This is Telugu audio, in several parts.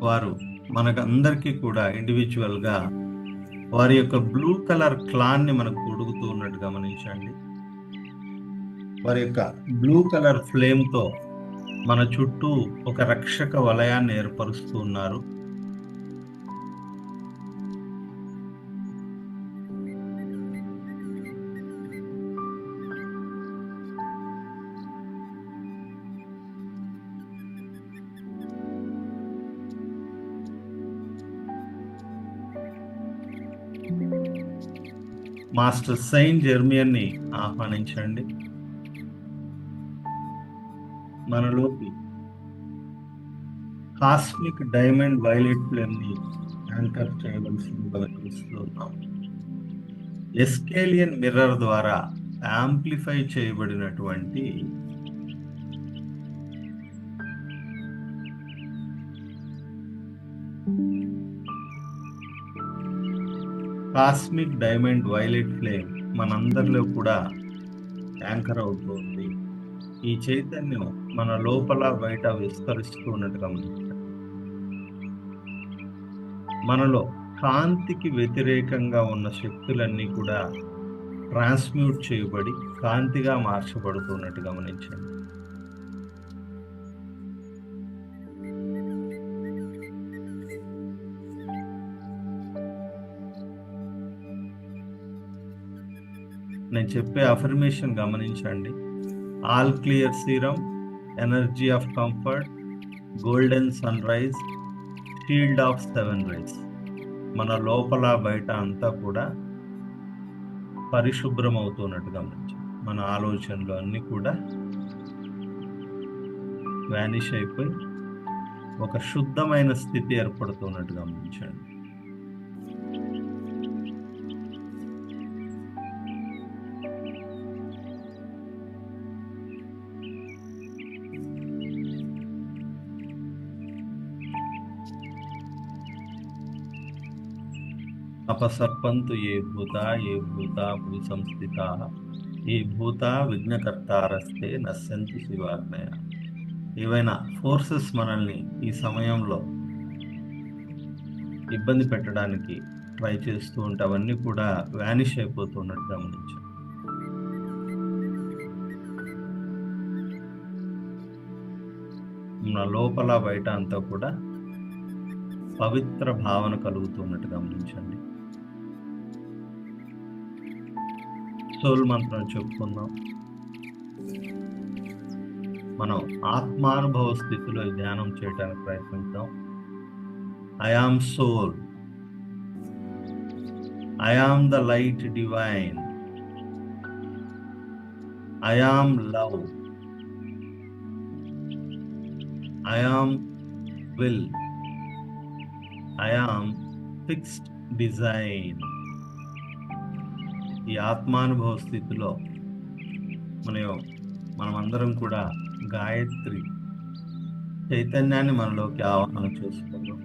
వారు మనకందరికీ కూడా ఇండివిజువల్గా వారి యొక్క బ్లూ కలర్ క్లాన్ని మనకు తొడుగుతూ ఉన్నట్టు గమనించండి. వారి యొక్క బ్లూ కలర్ ఫ్లేమ్తో మన చుట్టూ ఒక రక్షక వలయాన్ని ఏర్పరుస్తూ ఉన్నారు. మాస్టర్ సెయింట్ జెర్మియన్ని ఆహ్వానించండి. మనలోకి కాస్మిక్ డైమండ్ వైలెట్ ఫ్లేమ్ని యాంకర్ చేయవలసిందిగా తెలుస్తున్నాం. ఎస్కేలియన్ మిర్రర్ ద్వారా యాంప్లిఫై చేయబడినటువంటి కాస్మిక్ డైమండ్ వైలెట్ ఫ్లేమ్ మనందరిలో కూడా యాంకర్ అవుతుంది. ఈ చైతన్యం మన లోపల బయట విస్తరిస్తూ ఉన్నట్టు గమనించండి. మనలో కాంతికి వ్యతిరేకంగా ఉన్న శక్తులన్నీ కూడా ట్రాన్స్మ్యూట్ చేయబడి కాంతిగా మార్చబడుతున్నట్టు గమనించండి. నేను చెప్పే అఫర్మేషన్ గమనించండి. All clear serum, energy of comfort, golden sun rise, shield of 7 rise. మన లోపల బయట అంతా కూడా పరిశుభ్రం అవుతున్నట్టు గమనించండి. మన ఆలోచనలు అన్నీ కూడా వ్యానిష్ అయిపోయి ఒక శుద్ధమైన స్థితి ఏర్పడుతున్నట్టు గమనించండి. అపసర్పంతు ఏ భూత భూ సంస్థిత ఏ భూత విఘ్నకర్తారస్తే నశ్యంతి శివాజ్ఞయ. ఏవైనా ఫోర్సెస్ మనల్ని ఈ సమయంలో ఇబ్బంది పెట్టడానికి ట్రై చేస్తూ ఉంటే అవన్నీ కూడా వ్యానిష్ అయిపోతున్నట్టు గమనించాం. మన లోపల బయట అంతా కూడా పవిత్ర భావన కలుగుతున్నట్టు గమనించండి. సోల్ మంత్రం చెప్పుకుందాం. మనం ఆత్మానుభవ స్థితిలో ధ్యానం చేయడానికి ప్రయత్నిద్దాం. I am soul, I am the light divine, I am love, I am will, I am fixed design. ఈ ఆత్మానుభవ స్థితిలో మనమందరం కూడా గాయత్రి చైతన్యాన్ని మనలోకి ఆవాహన చేసుకుందాం.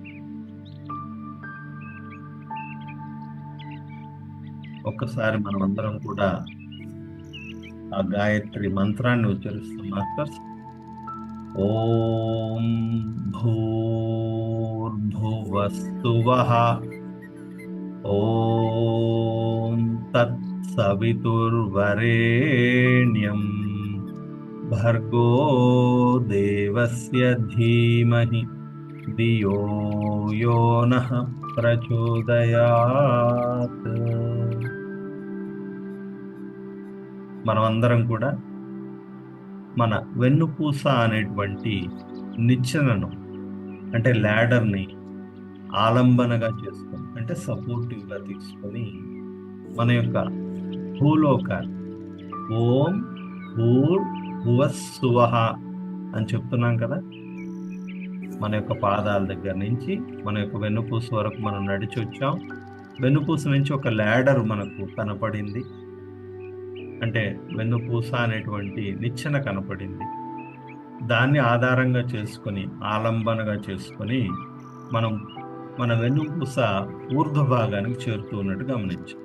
ఒక్కసారి మనమందరం కూడా ఆ గాయత్రి మంత్రాన్ని ఉచ్చరిస్తాం. మాస్టర్స్, ఓం భూర్భువస్సువః ఓం తత్సవితుర్వరేణ్యం భర్గో దేవస్య ధీమహి ధియో యో నః ప్రచోదయాత్. మనమందరం కూడా మన వెన్నుపూస అనేటువంటి నిచ్చెనను, అంటే ల్యాడర్ని ఆలంబనగా చేసుకొని, అంటే సపోర్టివ్గా తీసుకొని మన యొక్క భూలోకాన్ని ఓం భూర్భువస్సువః అని చెప్తున్నాం కదా. మన యొక్క పాదాల దగ్గర నుంచి మన యొక్క వెన్నుపూస వరకు మనం నడిచి వచ్చాం. వెన్నుపూస నుంచి ఒక ల్యాడర్ మనకు కనపడింది, అంటే వెన్నుపూస అనేటువంటి నిచ్చెన కనపడింది. దాన్ని ఆధారంగా చేసుకొని, ఆలంబనగా చేసుకొని మనం మన వెన్నుపూస ఊర్ధ్వ భాగానికి చేరుతూ ఉన్నట్టు గమనించాం.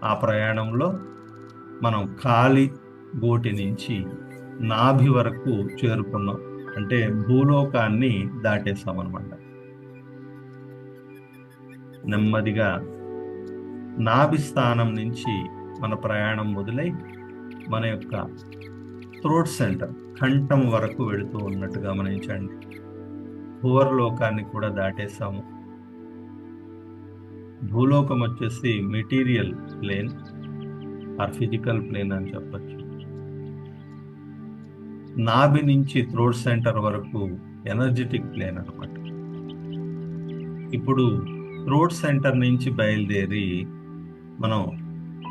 ఆ ప్రయాణంలో మనం కాలి గోటి నుంచి నాభి వరకు చేరుకున్నాం. అంటే భూలోకాన్ని దాటేస్తాం అనమాట. నెమ్మదిగా నాభి స్థానం నుంచి మన ప్రయాణం మొదలై మన యొక్క థ్రోట్ సెంటర్ కంఠం వరకు వెళుతూ ఉన్నట్టు గమనించండి. భూవర్లోకాన్ని కూడా దాటేసాము. భూలోకం వచ్చేసి material plane or physical plane అని చెప్పచ్చు. నాభి నుంచి థ్రోట్ సెంటర్ వరకు ఎనర్జెటిక్ ప్లేన్ అనమాట. ఇప్పుడు థ్రోట్ సెంటర్ నుంచి బయలుదేరి మనం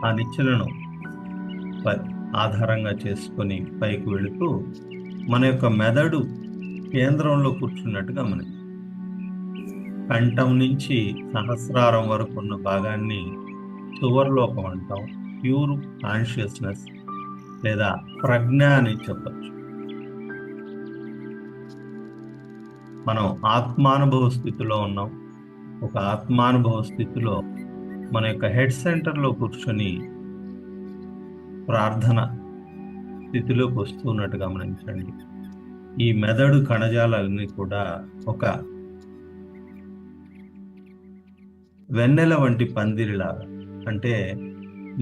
ఆ నిచ్చెనను ఆధారంగా చేసుకొని పైకి వెళుతూ మన యొక్క మెదడు కేంద్రంలో కూర్చున్నట్టు గమనించండి. కంఠం నుంచి సహస్రారం వరకు ఉన్న భాగాన్ని సువర్లోకం అంటాం. ప్యూర్ కాన్షియస్నెస్ లేదా ప్రజ్ఞ అని చెప్పచ్చు. మనం ఆత్మానుభవ స్థితిలో ఉన్నాం. ఒక ఆత్మానుభవ స్థితిలో మన యొక్క హెడ్ సెంటర్లో కూర్చొని ప్రార్థన స్థితిలోకి వస్తున్నట్టు గమనించండి. ఈ మెదడు కణజాలన్నీ కూడా ఒక వెన్నెల వంటి పందిరిలాగా, అంటే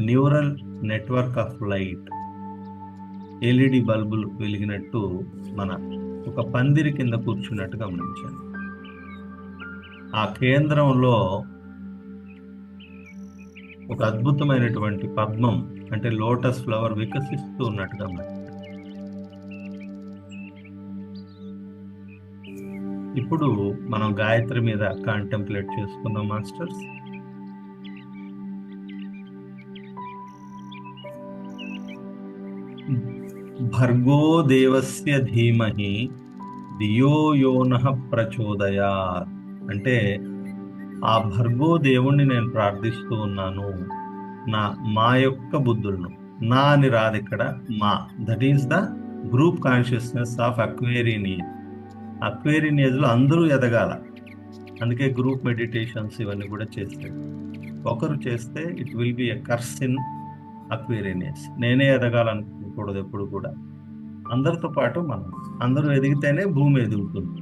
neural network of light, LED బల్బులు వెలిగినట్టు మన ఒక పందిరి కింద కూర్చున్నట్టు గమనించండి. ఆ కేంద్రంలో ఒక అద్భుతమైనటువంటి పద్మం అంటే లోటస్ ఫ్లవర్ వికసిస్తూ ఉన్నట్టు గమనించండి. ఇప్పుడు మనం గాయత్రి మీద కాంటెంప్లేట్ చేసుకుందాం మాస్టర్స్. భర్గో దేవస్య ధీమహి ధియో యో నః ప్రచోదయాత్. అంటే ఆ భర్గో దేవుణ్ణి నేను ప్రార్థిస్తూ ఉన్నాను. మా యొక్క బుద్ధులను, నా అని రాదు ఇక్కడ, మా, that is the group consciousness of Aquarian age. Aquarian ఏజ్లో అందరూ ఎదగాల. అందుకే గ్రూప్ మెడిటేషన్స్ ఇవన్నీ కూడా చేస్తాడు. ఒకరు చేస్తే it will B a curse in Aquarian age. నేనే ఎదగాలనుకోకూడదు ఎప్పుడు కూడా. అందరితో పాటు మనం అందరూ ఎదిగితేనే భూమి ఎదుగుతుంది.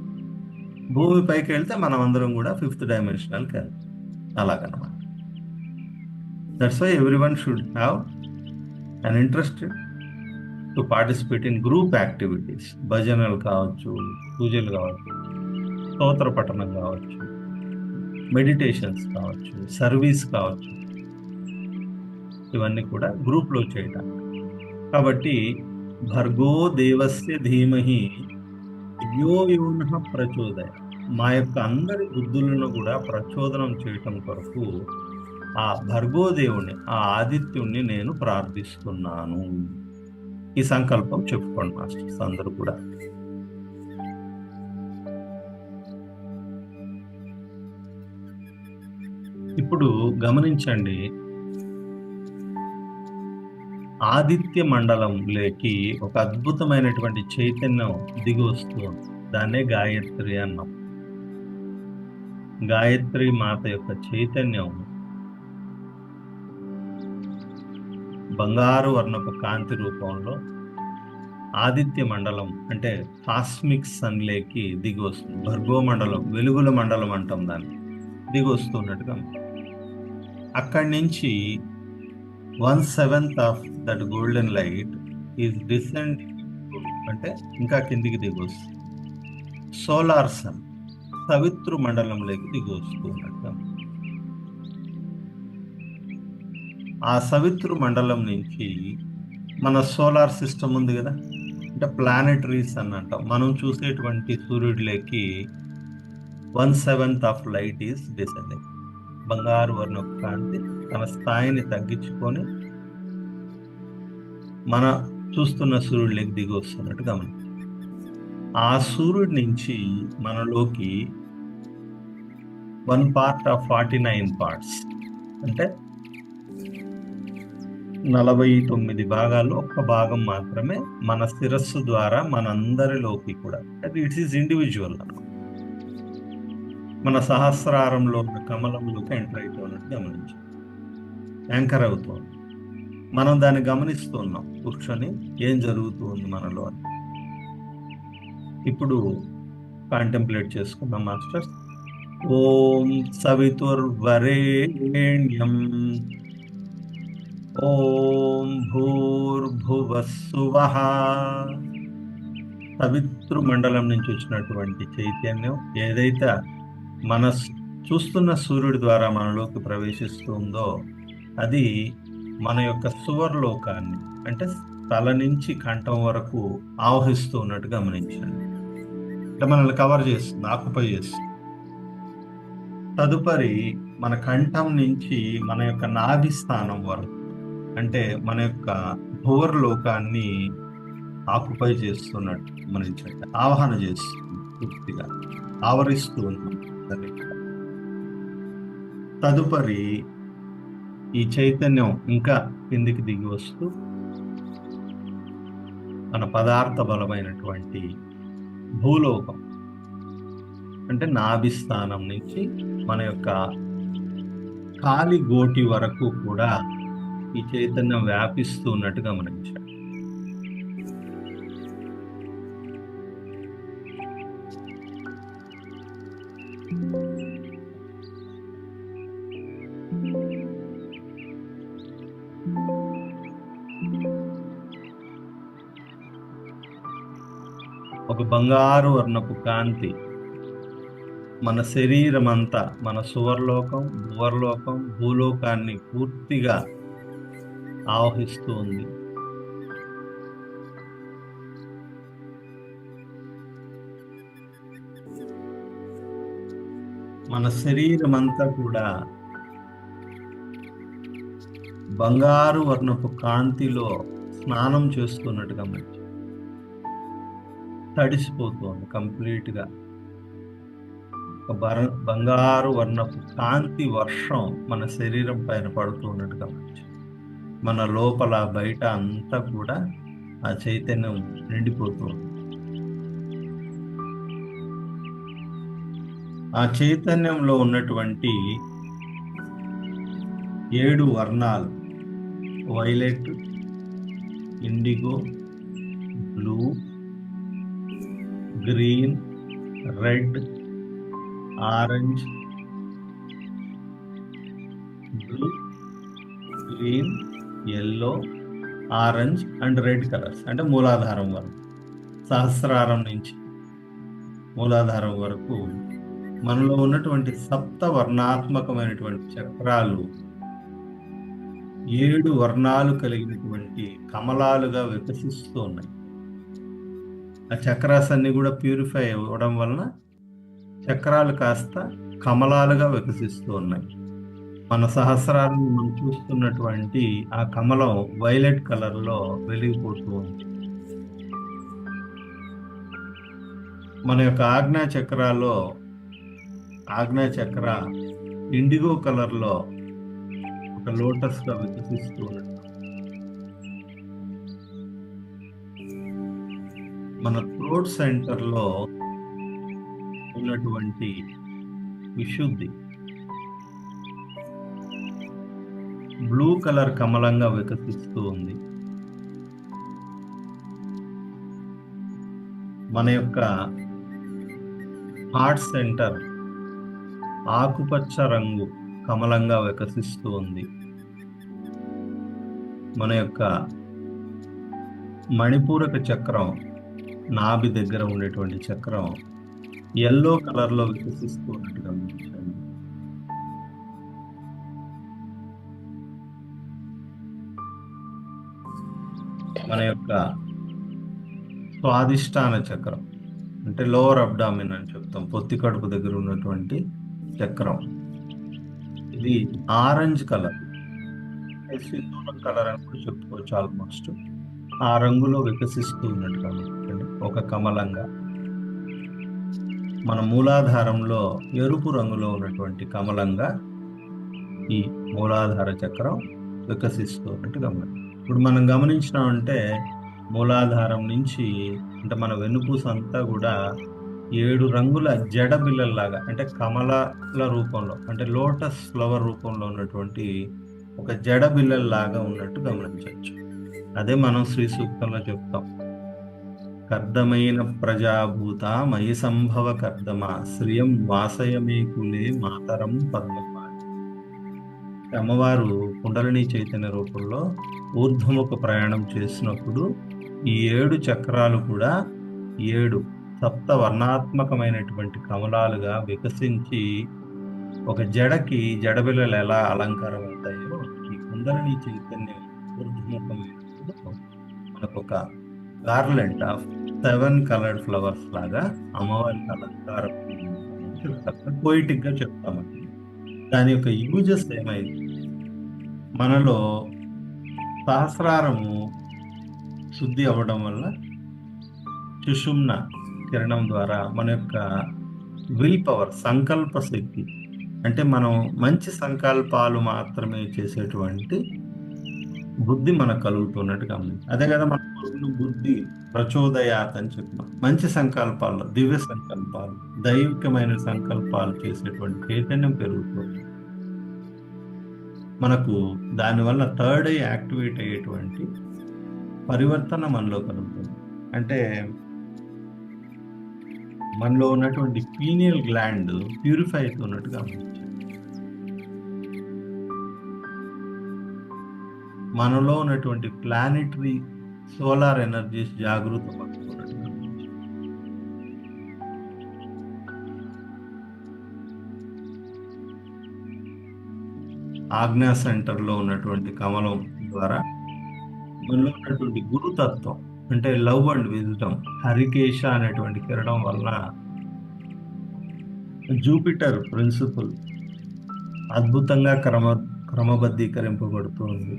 భూమి పైకి వెళ్తే మనం అందరం కూడా 5th డైమెన్షనల్కి వెళ్తాం. అలాగనమాట. That's why everyone should have an interest to participate in group activities. భజనలు కావచ్చు, పూజలు కావచ్చు, స్తోత్ర పఠనం కావచ్చు, మెడిటేషన్స్ కావచ్చు, సర్వీస్ కావచ్చు, ఇవన్నీ కూడా గ్రూప్లో చేయటం. కాబట్టి భర్గో దేవస్య ధీమహి ధియో యో నః ప్రచోదయ, మా యొక్క అందరి బుద్ధులను కూడా ప్రచోదనం చేయటం కొరకు ఆ భర్గోదేవుని, ఆ ఆదిత్యుణ్ణి నేను ప్రార్థిస్తున్నాను. ఈ సంకల్పం చెప్పుకోండి మాస్టర్స్ అందరూ కూడా. ఇప్పుడు గమనించండి, ఆదిత్య మండలంలోకి ఒక అద్భుతమైనటువంటి చైతన్యం దిగి వస్తుంది. దాన్నే గాయత్రి అన్నాం. గాయత్రి మాత యొక్క చైతన్యం బంగారు వర్ణపు కాంతి రూపంలో ఆదిత్య మండలం అంటే కాస్మిక్ సన్లేకి దిగి వస్తుంది. భర్గో మండలం, వెలుగుల మండలం అంటాం దాన్ని, దిగి వస్తున్నట్టుగా. అక్కడి నుంచి 1/7 of that golden light is descent, అంటే ఇంకా కిందికి దిగి వస్తుంది. సోలార్ సన్ సవితృ మండలంలోకి దిగి వస్తున్నట్టుగా. ఆ సవితృ మండలం నుంచి మన సోలార్ సిస్టమ్ ఉంది కదా, అంటే ప్లానెటరీస్ అని అంటాం. మనం చూసేటువంటి సూర్యుడిలోకి 1/7 ఆఫ్ లైట్ ఈస్ డిసెండింగ్. బంగారు వర్ణపు కాంతి తన స్థాయిని తగ్గించుకొని మన చూస్తున్న సూర్యుడిలోకి దిగి వస్తున్నట్టు గమనించండి. ఆ సూర్యుడి నుంచి మనలోకి 1 part of 49 parts, అంటే 49 భాగాల్లో ఒక్క భాగం మాత్రమే మన శిరస్సు ద్వారా మనందరిలోకి కూడా, అది ఇట్ ఈస్ ఇండివిజువల్, మన సహస్రారంలో ఉన్న కమలంలోకి ఎంటర్ అవుతున్నట్టు గమనించి యాంకర్ అవుతుంది. మనం దాన్ని గమనిస్తున్నాం కూర్చొని, ఏం జరుగుతుంది మనలో అని. ఇప్పుడు కాంటెంప్లేట్ చేసుకుందాం మాస్టర్స్. ఓం సవితుర్వరేణ్యం ఓం భూర్భువస్సువః. సవితృ మండలం నుంచి వచ్చినటువంటి చైతన్యం ఏదైతే మన చూస్తున్న సూర్యుడి ద్వారా మనలోకి ప్రవేశిస్తుందో అది మన యొక్క సువర్లోకాన్ని, అంటే తల నుంచి కంఠం వరకు ఆవహిస్తూ ఉన్నట్టు గమనించండి. అంటే మనల్ని కవర్ చేస్తుంది, ఆక్యుపై చేస్తుంది. తదుపరి మన కంఠం నుంచి మన యొక్క నాభి స్థానం వరకు, అంటే మన యొక్క భువర్లోకాన్ని ఆక్యుపై చేస్తున్నట్టు గమనించండి. ఆవాహన చేస్తుంది, పూర్తిగా ఆవరిస్తూ ఉన్నాం. తదుపరి ఈ చైతన్యం ఇంకా కిందికి దిగి వస్తూ మన పదార్థ బలమైనటువంటి భూలోకం, అంటే నాభి స్థానం నుంచి మన యొక్క కాలి గోటి వరకు కూడా ఈ చైతన్యం వ్యాపిస్తూ ఉన్నట్టు గమనించాలి. ఒక బంగారు వర్ణపు కాంతి మన శరీరం అంతా, మన సువర్లోకం, భువర్లోకం, భూలోకాన్ని పూర్తిగా ఆవహిస్తూ ఉంది. మన శరీరం అంతా కూడా బంగారు వర్ణపు కాంతిలో స్నానం చేస్తున్నట్టుగా మంచి తడిసిపోతుంది కంప్లీట్గా. ఒక బంగారు వర్ణపు కాంతి వర్షం మన శరీరం పైన పడుతున్నట్టుగా మంచి మన లోపల బయట అంతా కూడా ఆ చైతన్యం నిండిపోతుంది. ఆ చైతన్యంలో ఉన్నటువంటి 7 వర్ణాలు, violet, IndiGo, blue, green, red, orange, blue, green, yellow, orange and red colours, అంటే మూలాధారం వరకు, సహస్రారం నుంచి మూలాధారం వరకు మనలో ఉన్నటువంటి సప్త వర్ణాత్మకమైనటువంటి చక్రాలు 7 వర్ణాలు కలిగినటువంటి కమలాలుగా వికసిస్తూ ఉన్నాయి. ఆ చక్రాస్ అన్ని కూడా ప్యూరిఫై అవ్వడం వలన చక్రాలు కాస్త కమలాలుగా వికసిస్తూ ఉన్నాయి. మన సహస్రాలను మనం చూస్తున్నటువంటి ఆ కమలం వైలెట్ కలర్లో వెలిగిపోతూ ఉంది. మన యొక్క ఆజ్ఞా చక్ర ఇండిగో కలర్లో ఒక లోటస్గా వికసిస్తూ ఉన్నట్టు. మన థ్రోట్ సెంటర్లో ఉన్నటువంటి విశుద్ధి బ్లూ కలర్ కమలంగా వికసిస్తూ ఉంది. మన యొక్క హార్ట్ సెంటర్ ఆకుపచ్చ రంగు కమలంగా వికసిస్తూ ఉంది. మన యొక్క మణిపూరక చక్రం, నాభి దగ్గర ఉండేటువంటి చక్రం ఎల్లో కలర్లో వికసిస్తూ ఉన్నట్టు గమనించండి. మన యొక్క స్వాదిష్టాన చక్రం, అంటే లోవర్ అబ్డామిన్ అని చెప్తాం, పొత్తి కడుపు దగ్గర ఉన్నటువంటి చక్రం, ఇది ఆరెంజ్ కలర్, సింధూరం కలర్ అని కూడా చెప్పుకోవచ్చు. ఆల్మోస్ట్ ఆ రంగులో వికసిస్తూ ఉన్నట్టుగా ఒక కమలంగా. మన మూలాధారంలో ఎరుపు రంగులో ఉన్నటువంటి కమలంగా ఈ మూలాధార చక్రం వికసిస్తూ ఉన్నట్టు గమనించాం. ఇప్పుడు మనం గమనించినామంటే మూలాధారం నుంచి, అంటే మన వెన్నుపూస అంతా కూడా 7 రంగుల జడ బిళ్ళల్లాగా, అంటే కమలాల రూపంలో, అంటే లోటస్ ఫ్లవర్ రూపంలో ఉన్నటువంటి ఒక జడ బిళ్ళల్లాగా ఉన్నట్టు గమనించవచ్చు. అదే మనం శ్రీ సూక్తంలో చెప్తాం, కర్దమైన ప్రజాభూత మయి సంభవ కర్దమ శ్రియం వాసయమే కులే మాతరం పద్మపాణి. అమ్మవారు కుండలిని చైతన్య రూపంలో ఊర్ధ్వముఖ ప్రయాణం చేసినప్పుడు ఈ 7 చక్రాలు కూడా 7 సప్త వర్ణాత్మకమైనటువంటి కమలాలుగా వికసించి ఒక జడకి జడబిళ్ళలు ఎలా అలంకారం అవుతాయో ఈ కుండలిని చైతన్యం ఊర్ధ్వముఖమైనప్పుడు మనకు ఒక గార్లెంట్ ఆఫ్ 7 కలర్డ్ ఫ్లవర్స్ లాగా అమ్మవారికి అలంకారం చెప్తారు. పోయిటిక్ గా చెప్తామండి. దాని యొక్క యూజెస్ ఏమైంది, మనలో సహస్రారము శుద్ధి అవ్వడం వల్ల సుషుమ్న కిరణం ద్వారా మన యొక్క విల్ పవర్, సంకల్ప శక్తి, అంటే మనం మంచి సంకల్పాలు మాత్రమే చేసేటువంటి బుద్ధి మనకు కలుగుతున్నట్టు గమనించి, అదే కదా మనం బుద్ధి ప్రచోదయాత్ అని చెప్పినాం. మంచి సంకల్పాలు, దివ్య సంకల్పాలు, దైవికమైన సంకల్పాలు చేసేటువంటి చైతన్యం పెరుగుతుంది మనకు. దానివల్ల థర్డ్ ఐ యాక్టివేట్ అయ్యేటువంటి పరివర్తన మనలో కలుగుతుంది. అంటే మనలో ఉన్నటువంటి పీనియల్ గ్లాండ్ ప్యూరిఫై అవుతున్నట్టు గమనించాలి. మనలో ఉన్నటువంటి ప్లానెటరీ సోలార్ ఎనర్జీస్ జాగృతం అవుతున్నట్టు గమనించాలి. ఆజ్ఞా సెంటర్లో ఉన్నటువంటి కమలం ద్వారా మనలో ఉన్నటువంటి గురుతత్వం, అంటే లవ్ అండ్ విజ్డమ్, హరికేశ అనేటువంటి కిరణం వల్ల జూపిటర్ ప్రిన్సిపల్ అద్భుతంగా క్రమబద్ధీకరింపబడుతుంది.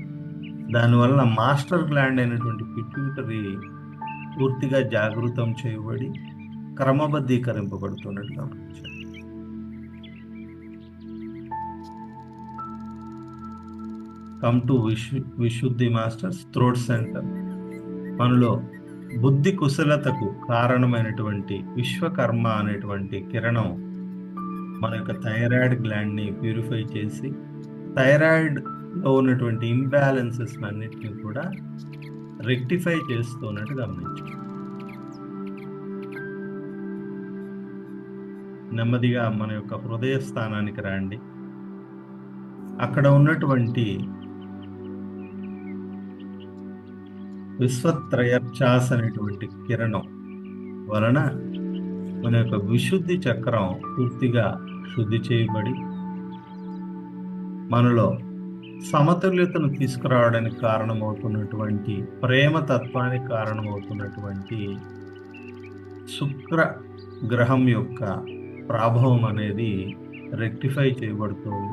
దానివల్ల మాస్టర్ గ్లాండ్ అయినటువంటి పిట్యూటరీ పూర్తిగా జాగృతం చేయబడి క్రమబద్ధీకరింపబడుతున్నట్టు గమనించాలి. కమ్ టు విశుద్ధి మాస్టర్స్ థ్రోట్ సెంటర్. మనలో బుద్ధి కుశలతకు కారణమైనటువంటి విశ్వకర్మ అనేటువంటి కిరణం మన యొక్క థైరాయిడ్ గ్లాండ్ని ప్యూరిఫై చేసి థైరాయిడ్లో ఉన్నటువంటి ఇంబ్యాలెన్సెస్ అన్నిటిని కూడా రెక్టిఫై చేస్తున్నట్టు గమనించాలి. నెమ్మదిగా మన యొక్క హృదయ స్థానానికి రండి. అక్కడ ఉన్నటువంటి విశ్వత్రయర్చాస్ అనేటువంటి కిరణం వలన మన యొక్క విశుద్ధి చక్రం పూర్తిగా శుద్ధి చేయబడి మనలో సమతుల్యతను తీసుకురావడానికి కారణమవుతున్నటువంటి ప్రేమ తత్వానికి కారణమవుతున్నటువంటి శుక్ర గ్రహం యొక్క ప్రభావం అనేది రెక్టిఫై చేయబడుతుంది.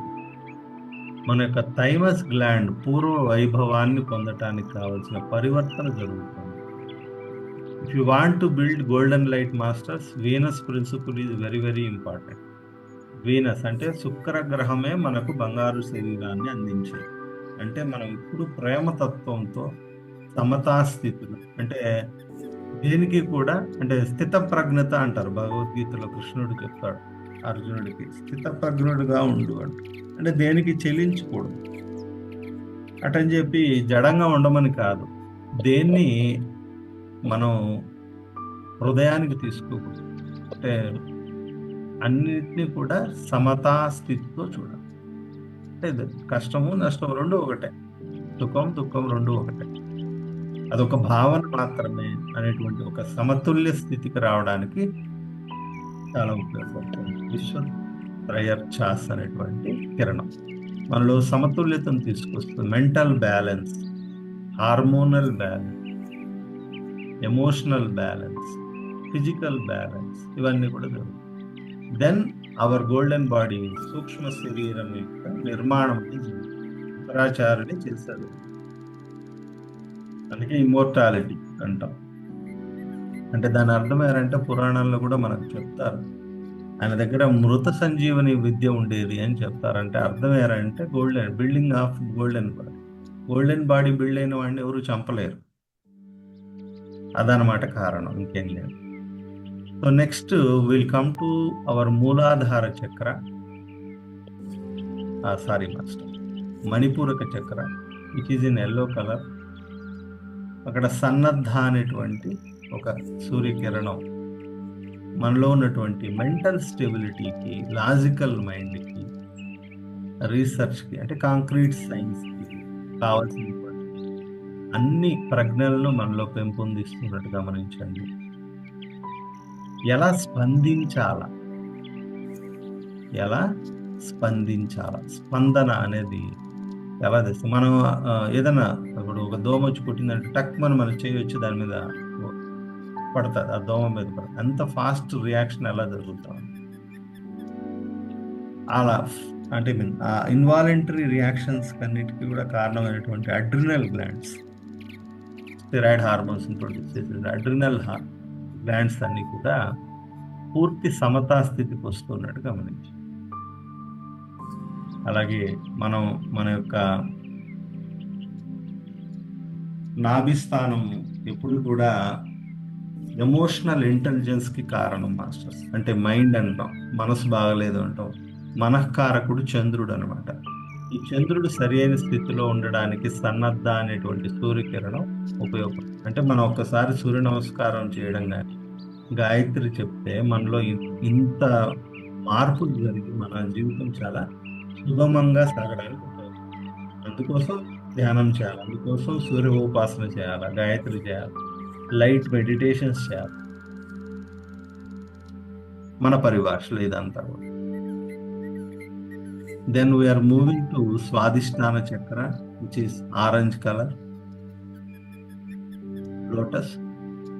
మన యొక్క థైమస్ గ్లాండ్ పూర్వ వైభవాన్ని పొందటానికి కావలసిన పరివర్తన జరుగుతుంది. If you want to build golden light masters, Venus principal is very very important. Venus అంటే శుక్ర గ్రహమే మనకు బంగారు శరీరాన్ని అందించేది. అంటే మనం ఇప్పుడు ప్రేమతత్వంతో సమతాస్థితులు, అంటే దేనికి కూడా, అంటే స్థిత ప్రజ్ఞత అంటారు భగవద్గీతలో. కృష్ణుడు చెప్తాడు అర్జునుడికి, స్థిత ప్రజ్ఞుడుగా ఉండు అంటే దేనికి చెల్లించకూడదు అటని చెప్పి జడంగా ఉండమని కాదు, దేన్ని మనం హృదయానికి తీసుకోకూడదు. అంటే అన్నిటినీ కూడా సమతా స్థితితో చూడాలి. అంటే కష్టము నష్టం రెండు ఒకటే, సుఖం దుఃఖం రెండు ఒకటే, అదొక భావన మాత్రమే అనేటువంటి ఒక సమతుల్య స్థితికి రావడానికి చాలా ఉపయోగపడుతుంది. విశ్వత్రయర్చాస్ అనేటువంటి కిరణం మనలో సమతుల్యతను తీసుకొస్తుంది. Mental balance, hormonal balance, emotional balance, physical balance, ఇవన్నీ కూడా జరుగుతాయి. దెన్ అవర్ గోల్డెన్ బాడీ, సూక్ష్మ శరీరం యొక్క నిర్మాణం శంకరాచార్యుని చేశారు. అందుకే ఇమ్మోర్టాలిటీ అంటాం. అంటే దాని అర్థం ఏంటంటే పురాణాల్లో కూడా మనకు చెప్తారు, ఆయన దగ్గర మృత సంజీవని విద్య ఉండేది అని చెప్తారంటే అర్థం ఏంటంటే building of golden body. Golden body build అయిన వాడిని ఎవరు చంపలేరు, అదనమాట కారణం, ఇంకేం లేదు. So next will come to our మూలాధార చక్ర, సారీ మాస్టర్, మణిపూరక చక్ర which is in yellow colour. అక్కడ సన్నద్ధ అనేటువంటి ఒక సూర్యకిరణం మనలో ఉన్నటువంటి మెంటల్ స్టెబిలిటీకి, లాజికల్ మైండ్కి, రీసెర్చ్కి, అంటే కాంక్రీట్ సైన్స్కి కావాల్సినటువంటి అన్ని ప్రజ్ఞలను మనలో పెంపొందిస్తున్నట్టు గమనించండి. ఎలా స్పందించాలా, ఎలా స్పందించాలా, స్పందన అనేది ఎలా తెస్తుంది. మనం ఏదైనా ఇప్పుడు ఒక దోమ వచ్చి కుట్టిందంటే టక్ మనం చేయొచ్చు, దాని మీద పడుతుంది, ఆ దోమ మీద పడుతుంది. అంత ఫాస్ట్ రియాక్షన్ ఎలా జరుగుతాం అలా, అంటే ఇన్వాలంటరీ రియాక్షన్స్ అన్నిటికీ కూడా కారణమైనటువంటి adrenal glands, steroid hormones produce చేసే అడ్రినల్ గ్లాండ్స్ అన్ని కూడా పూర్తి సమతా స్థితికి వస్తున్నట్టు గమనించి, అలాగే మన యొక్క నాభిస్థానం ఎప్పుడు కూడా ఎమోషనల్ ఇంటెలిజెన్స్ కి కారణం మాస్టర్స్. అంటే మైండ్ అంటాం, మనసు బాగలేదు అంటాం, మనఃకారకుడు చంద్రుడు అనమాట. ఈ చంద్రుడు సరి అయిన స్థితిలో ఉండడానికి సన్నద్ధ అనేటువంటి సూర్యకిరణం ఉపయోగపడుతుంది. అంటే మనం ఒక్కసారి సూర్య నమస్కారం చేయడం కానీ, గాయత్రి చెప్తే మనలో ఇంత మార్పులు జరిగి మన జీవితం చాలా సుగమంగా సాగడానికి ఉంటుంది. అందుకోసం ధ్యానం చేయాలి, అందుకోసం సూర్య ఉపాసన చేయాలి, గాయత్రి చేయాలి, లైట్ మెడిటేషన్స్ చేయాలి. మన పరిభాషలో ఇదంతా కూడా. Then we are moving to Svadhishthana chakra, which is orange colour lotus.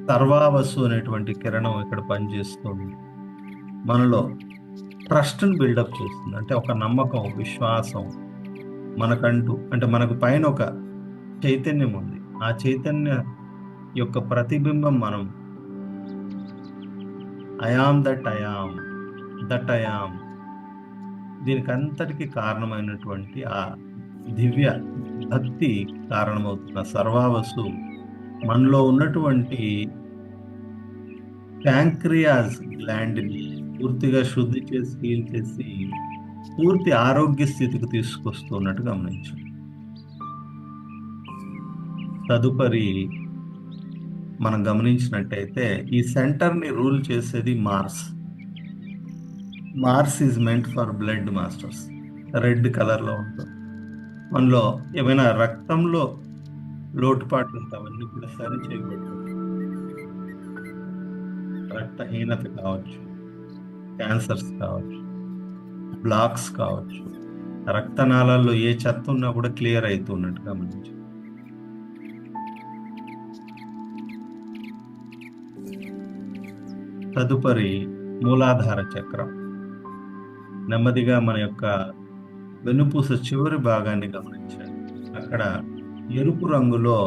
Sarvavasu అనేటువంటి కిరణం ఇక్కడ పనిచేస్తుంది, మనలో ట్రస్ట్ని బిల్డప్ చేస్తుంది. అంటే ఒక నమ్మకం, విశ్వాసం మనకంటూ, అంటే మనకు పైన ఒక చైతన్యం ఉంది, ఆ చైతన్య యొక్క ప్రతిబింబం మనం. I'm that I'm, that I'm. దీనికి అంతటికి కారణమైనటువంటి ఆ దివ్య భక్తి కారణమవుతున్న సర్వావసు మనలో ఉన్నటువంటి ప్యాంక్రియాస్ గ్లాండ్ని పూర్తిగా శుద్ధి చేసి, హీల్ చేసి పూర్తి ఆరోగ్య స్థితికి తీసుకొస్తున్నట్టు గమనించు. తదుపరి మనం గమనించినట్టయితే ఈ సెంటర్ని రూల్ చేసేది Mars. Mars is meant for blood masters. Red కలర్లో ఉంటుంది. మనలో ఏమైనా రక్తంలో లోటుపాట్లు ఉంటే అవన్నీ కూడా సరి చేయబడుతుంది. రక్తహీనత కావచ్చు, క్యాన్సర్స్ కావచ్చు, బ్లాక్స్ కావచ్చు, రక్తనాళాల్లో ఏ చెత్త ఉన్నా కూడా క్లియర్ అవుతున్నట్టు గమనించు. తదుపరి మూలాధార చక్రం. నెమ్మదిగా మన యొక్క వెన్నుపూస చివరి భాగాన్ని గమనించాలి. అక్కడ ఎరుపు రంగులో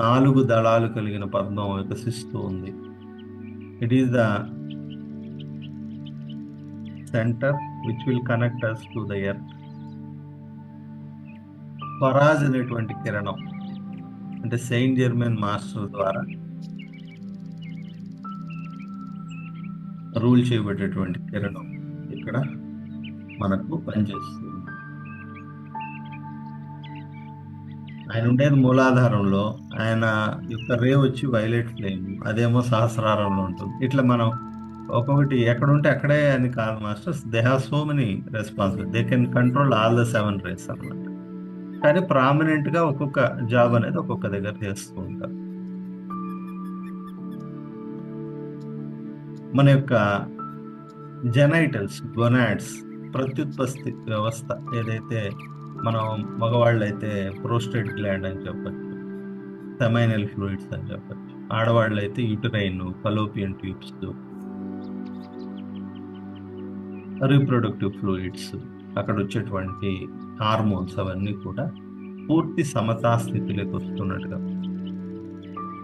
4 దళాలు కలిగిన పద్మం వికసిస్తూ ఉంది. It is the center which will connect us to the earth. Swaraj అనేటువంటి కిరణం, అంటే సెయింట్ జెర్మైన్ మాస్టర్ ద్వారా రూల్ చేయబడేటువంటి కిరణం ఇక్కడ మనకు పనిచేస్తుంది. ఆయన ఉండేది మూలాధారంలో, ఆయన యొక్క రే వచ్చి వైలెట్ ఫ్లేమ్, అదేమో సహస్రారంలో ఉంటుంది. ఇట్లా మనం ఒక్కొక్కటి ఎక్కడుంటే అక్కడే అని కాదు masters. They have so many responsibility, they can control all the 7 rays అనమాట. కానీ ప్రామినెంట్ గా ఒక్కొక్క జాబ్ అనేది ఒక్కొక్క దగ్గర చేస్తూ ఉంటారు. మన యొక్క జెనైటల్స్, గొనాడ్స్, ప్రత్యుత్పత్తి వ్యవస్థ ఏదైతే, మనం మగవాళ్ళు అయితే ప్రోస్టేట్ గ్లాండ్ అని చెప్పచ్చు, సెమైనల్ ఫ్లూయిడ్స్ అని చెప్పచ్చు. ఆడవాళ్ళు అయితే uterine, Fallopian tubes, reproductive fluids, అక్కడ వచ్చేటువంటి హార్మోన్స్ అవన్నీ కూడా పూర్తి సమతా స్థితిలోకి వస్తున్నట్టుగా.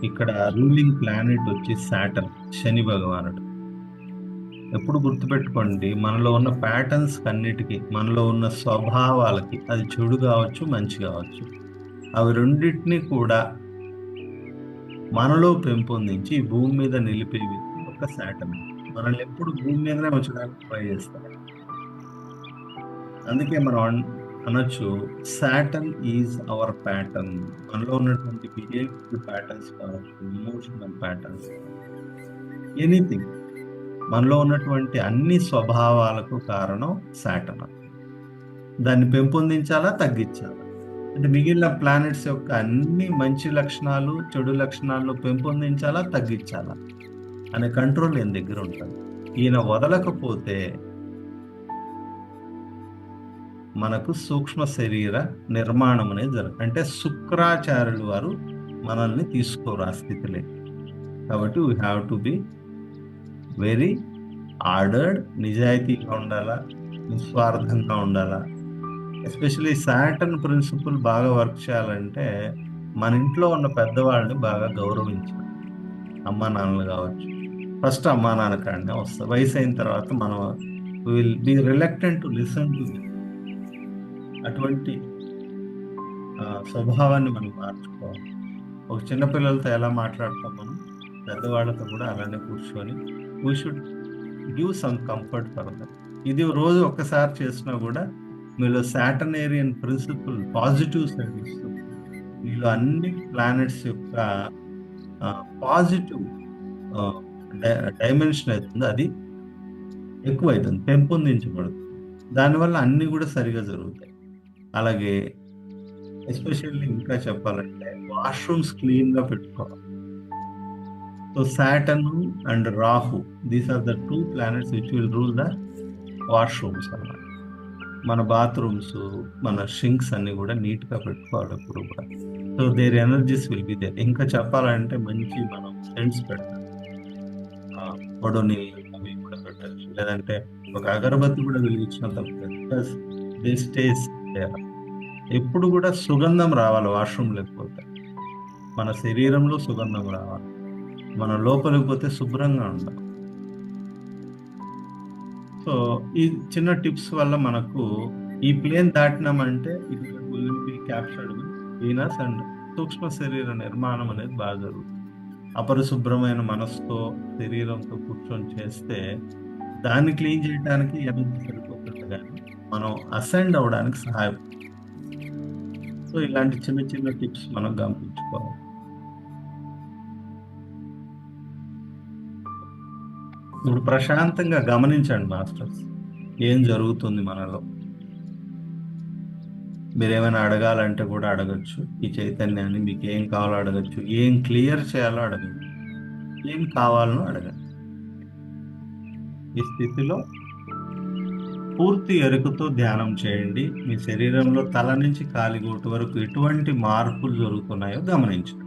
ఇక్కడ రూలింగ్ ప్లానెట్ వచ్చి సాటర్న్, శని భగవానుడు. ఎప్పుడు గుర్తుపెట్టుకోండి, మనలో ఉన్న ప్యాటర్న్స్ అన్నిటికీ, మనలో ఉన్న స్వభావాలకి, అది చెడు కావచ్చు, మంచి కావచ్చు, అవి రెండింటినీ కూడా మనలో పెంపొందించి భూమి మీద నిలిపేవి ఒక శాటర్న్. మనల్ని ఎప్పుడు భూమి మీదనే ఉంచడానికి ట్రై చేస్తారు. అందుకే మనం అనొచ్చు, సాటర్న్ ఈజ్ అవర్ ప్యాటర్న్. మనలో ఉన్నటువంటి బిహేవియర్ ప్యాటర్న్స్ కావచ్చు, ఎమోషనల్ ప్యాటర్న్స్, ఎనీథింగ్, మనలో ఉన్నటువంటి అన్ని స్వభావాలకు కారణం సాటర్న్. దాన్ని పెంపొందించాలా, తగ్గించాలా? అంటే మిగిలిన ప్లానెట్స్ యొక్క అన్ని మంచి లక్షణాలు, చెడు లక్షణాలను పెంపొందించాలా, తగ్గించాలా అనే కంట్రోల్ ఈయన దగ్గర ఉంటుంది. ఈయన వదలకపోతే మనకు సూక్ష్మ శరీర నిర్మాణం అనేది జరుగుతుంది. అంటే శుక్రాచార్యులు వారు మనల్ని తీసుకోరు ఆ స్థితిలోకి. కాబట్టి we have to be very ordered, నిజాయితీగా ఉండాలా, నిస్వార్థంగా ఉండాలా. ఎస్పెషల్లీ సాటర్న్ ప్రిన్సిపల్ బాగా వర్క్ చేయాలంటే మన ఇంట్లో ఉన్న పెద్దవాళ్ళని బాగా గౌరవించాలి. అమ్మా నాన్నలు కావచ్చు, ఫస్ట్ అమ్మా నాన్న కాడనే వస్తుంది. వయసు అయిన తర్వాత మనం will be reluctant to listen to అటువంటి స్వభావాన్ని మనం మార్చుకోవాలి. ఒక చిన్నపిల్లలతో ఎలా మాట్లాడతాం మనం, పెద్దవాళ్ళతో కూడా అలానే కూర్చొని we should give some comfort for that. ఇది రోజు ఒక్కసారి చేసినా కూడా మీలో సాటర్నేరియన్ ప్రిన్సిపల్ పాజిటివ్ సైడ్ ఇస్తుంది. మీలో అన్ని ప్లానెట్స్ యొక్క పాజిటివ్ డైమెన్షన్ అవుతుంది, అది ఎక్కువైతుంది, పెంపొందించబడుతుంది. దానివల్ల అన్ని కూడా సరిగా జరుగుతాయి. అలాగే ఎస్పెషల్లీ ఇంకా చెప్పాలంటే వాష్రూమ్స్ క్లీన్గా పెట్టుకోవాలి. So Saturn and Rahu, these are the 2 planets which will rule the washrooms అన్నమాట. మన బాత్రూమ్స్, మన షింక్స్ అన్ని కూడా నీట్గా పెట్టుకోవాలి ఎప్పుడు కూడా. So there energies will be there. ఇంకా చెప్పాలంటే మంచి మనం సెంట్స్ పెట్టాలి, పొడి నీళ్ళు అవి కూడా పెట్టచ్చు, లేదంటే ఒక అగరబత్తి కూడా వెలిగించిన తప్పలేదు. Plus they stays there. ఎప్పుడు కూడా సుగంధం రావాలి వాష్రూమ్ లేకపోతే. మన శరీరంలో సుగంధం రావాలి, మన లోపలికి పోతే శుభ్రంగా ఉండాలి. సో ఈ చిన్న టిప్స్ వల్ల మనకు ఈ ప్లేన్ దాటినామంటే it will be captured with Venus and సూక్ష్మ శరీర నిర్మాణం అనేది బాగా జరుగుతుంది. అపరిశుభ్రమైన మనసుతో, శరీరంతో కూర్చొని చేస్తే దాన్ని క్లీన్ చేయడానికి ఎనర్జీ సరిపోతుంది, కానీ మనం అసెండ్ అవ్వడానికి సహాయపడుతుంది. సో ఇలాంటి చిన్న చిన్న టిప్స్ మనం గమనించుకోవాలి. ఇప్పుడు ప్రశాంతంగా గమనించండి మాస్టర్స్, ఏం జరుగుతుంది మనలో. మీరేమైనా అడగాలంటే కూడా అడగచ్చు ఈ చైతన్యాన్ని. మీకు ఏం కావాలో అడగచ్చు, ఏం క్లియర్ చేయాలో అడగండి, ఏం కావాలనో అడగండి. ఈ స్థితిలో పూర్తి ఎరుకతో ధ్యానం చేయండి. మీ శరీరంలో తల నుంచి కాలిగోటు వరకు ఎటువంటి మార్పులు జరుగుతున్నాయో గమనించండి.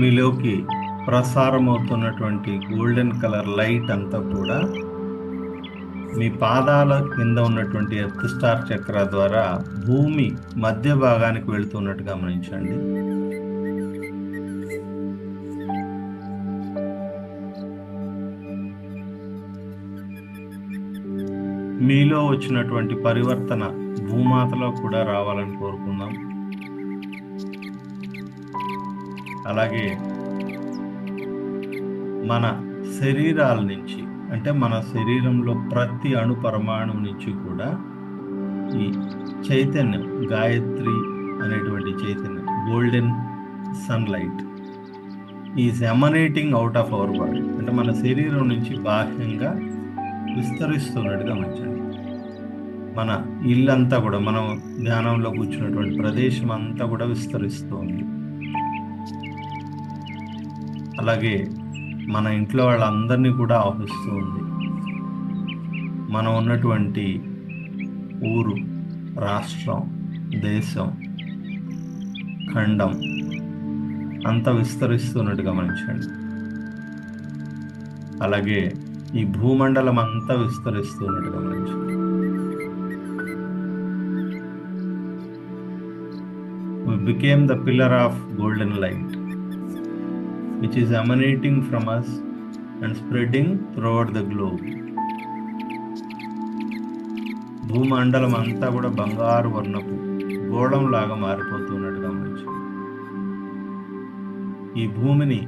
మీలోకి ప్రసారం అవుతున్నటువంటి గోల్డెన్ కలర్ లైట్ అంతా కూడా మీ పాదాల కింద ఉన్నటువంటి ఎర్త్ స్టార్ చక్ర ద్వారా భూమి మధ్య భాగానికి వెళుతున్నట్టు గమనించండి. మీలో వచ్చినటువంటి పరివర్తన భూమాతలో కూడా రావాలని కోరుకుందాం. అలాగే మన శరీరాల నుంచి, అంటే మన శరీరంలో ప్రతి అణు పరమాణు నుంచి కూడా ఈ చైతన్యం, గాయత్రి అనేటువంటి చైతన్యం, golden sunlight is emanating out of our body, అంటే మన శరీరం నుంచి బాహ్యంగా విస్తరిస్తున్నట్టు గమనించండి. మన ఇల్లంతా కూడా, మనం ధ్యానంలో కూర్చున్నటువంటి ప్రదేశం అంతా కూడా విస్తరిస్తుంది. అలాగే మన ఇంట్లో వాళ్ళందరినీ కూడా ఆహ్వానిస్తూ ఉంది. మనం ఉన్నటువంటి ఊరు, రాష్ట్రం, దేశం, ఖండం అంతా విస్తరిస్తున్నట్టు గమనించండి. అలాగే ఈ భూమండలం అంతా విస్తరిస్తున్నట్టు గమనించండి. We became the pillar of golden light, which is emanating from us and spreading throughout the globe. భూమండలం అంతా కూడా బంగారు వర్ణపు గోళం లాగా మారిపోతున్నట్టు గమనించండి. ఈ భూమిని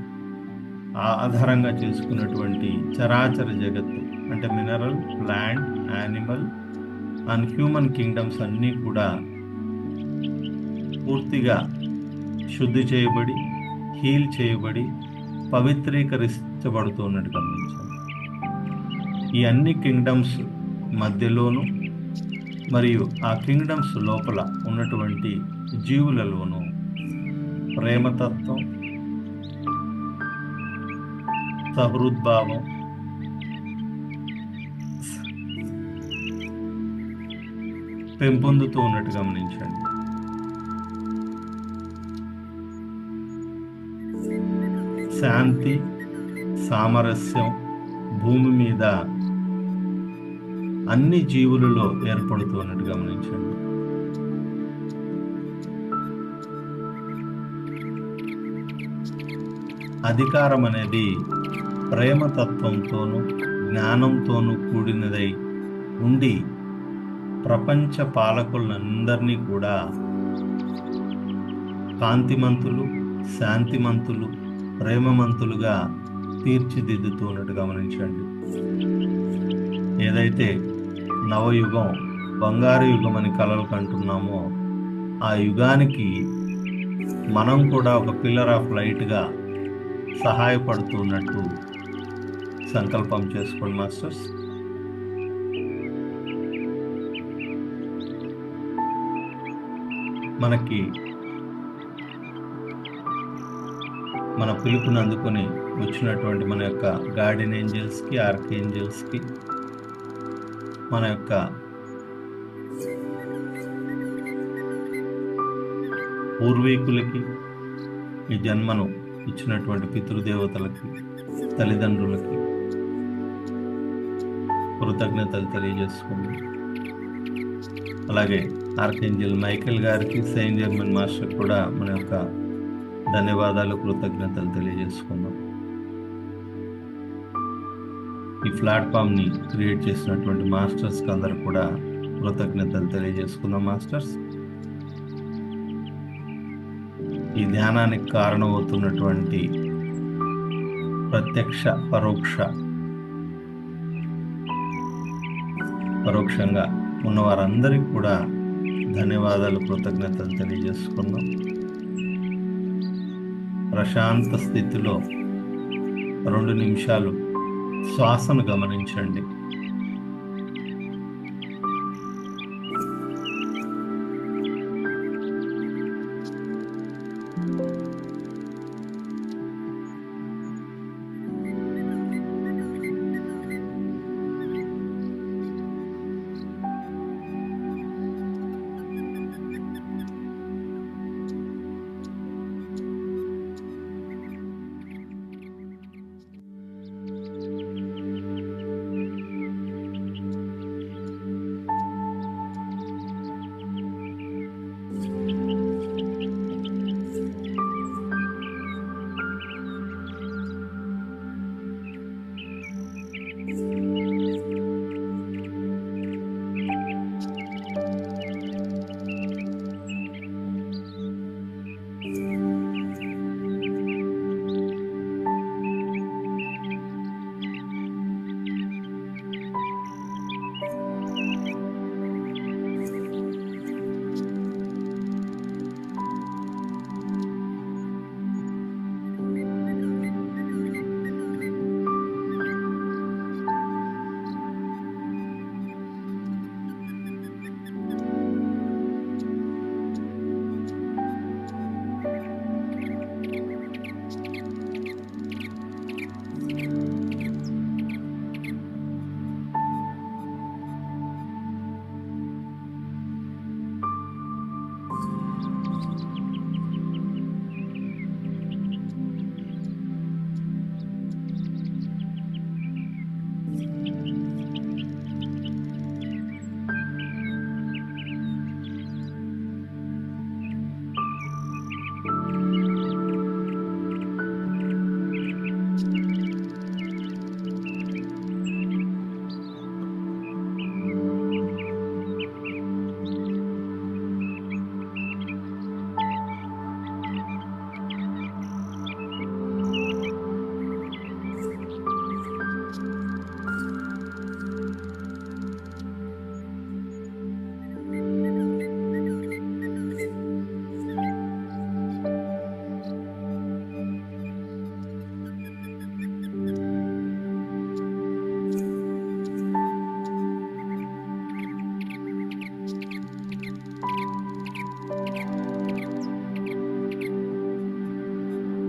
ఆధారంగా చేసుకున్నటువంటి చరాచర జగత్తు, అంటే mineral, plant, animal and human kingdoms అన్నీ కూడా పూర్తిగా శుద్ధి చేయబడి, హీల్ చేయబడి, పవిత్రీకరించబడుతున్నట్టు గమనించాలి. ఈ అన్ని కింగ్డమ్స్ మధ్యలోనూ మరియు ఆ కింగ్డమ్స్ లోపల ఉన్నటువంటి జీవులలోనూ ప్రేమతత్వం, సహృద్భావం, పెంపొందుతూ ఉన్నట్టు గమనించండి. శాంతి, సామరస్యం భూమి మీద అన్ని జీవులలో ఏర్పడుతున్నట్టు గమనించండి. అధికారం అనేది ప్రేమతత్వంతోనూ జ్ఞానంతోనూ కూడినదై ఉండి ప్రపంచ పాలకులందరినీ కూడా కాంతిమంతులు, శాంతిమంతులు, ప్రేమమంతులుగా తీర్చిదిద్దుతున్నట్టు గమనించండి. ఏదైతే నవయుగం, బంగారు యుగం అని కలలు కంటున్నామో ఆ యుగానికి మనం కూడా ఒక పిల్లర్ ఆఫ్ లైట్గా సహాయపడుతున్నట్టు సంకల్పం చేసుకోండి మాస్టర్స్. మనకి మన పిలుపుని అందుకొని వచ్చినటువంటి మన యొక్క గార్డెన్ ఏంజల్స్కి, ఆర్క్ ఏంజల్స్కి, మన యొక్క పూర్వీకులకి, ఈ జన్మను ఇచ్చినటువంటి పితృదేవతలకి, తల్లిదండ్రులకి కృతజ్ఞతలు తెలియజేసుకుందాం. అలాగే ఆర్కేంజల్ మైకేల్ గారికి, సెయింట్ జర్మన్ మాస్టర్ కూడా మన యొక్క ధన్యవాదాలు, కృతజ్ఞతలు తెలియజేసుకుందాం. ఈ ప్లాట్ఫామ్ని క్రియేట్ చేసినటువంటి మాస్టర్స్కి అందరూ కూడా కృతజ్ఞతలు తెలియజేసుకుందాం. మాస్టర్స్, ఈ ధ్యానానికి కారణమవుతున్నటువంటి ప్రత్యక్ష పరోక్షంగా ఉన్న వారందరికీ కూడా ధన్యవాదాలు, కృతజ్ఞతలు తెలియజేసుకున్నాం. ప్రశాంత స్థితిలో 2 నిమిషాలు శ్వాసను గమనించండి.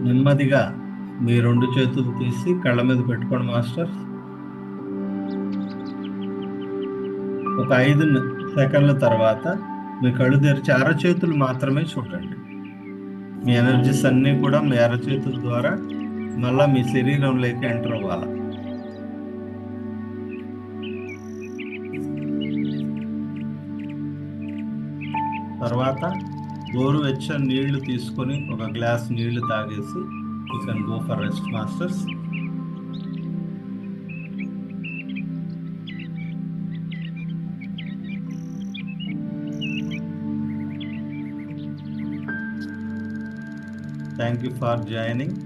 నెమ్మదిగా మీ 2 చేతులు తీసి కళ్ళ మీద పెట్టుకోండి మాస్టర్. ఒక 5 సెకండ్ల తర్వాత మీ కళ్ళు తెరిచి అరచేతులు మాత్రమే చూడండి. మీ ఎనర్జీస్ అన్నీ కూడా మీ అరచేతుల ద్వారా మళ్ళా మీ శరీరంలోకి ఎంటర్ అవ్వాలి. తర్వాత గోరువెచ్చని నీళ్లు తీసుకొని ఒక గ్లాస్ నీళ్లు తాగేసి you can go for rest masters. Thank you for joining.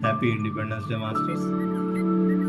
Happy independence day masters.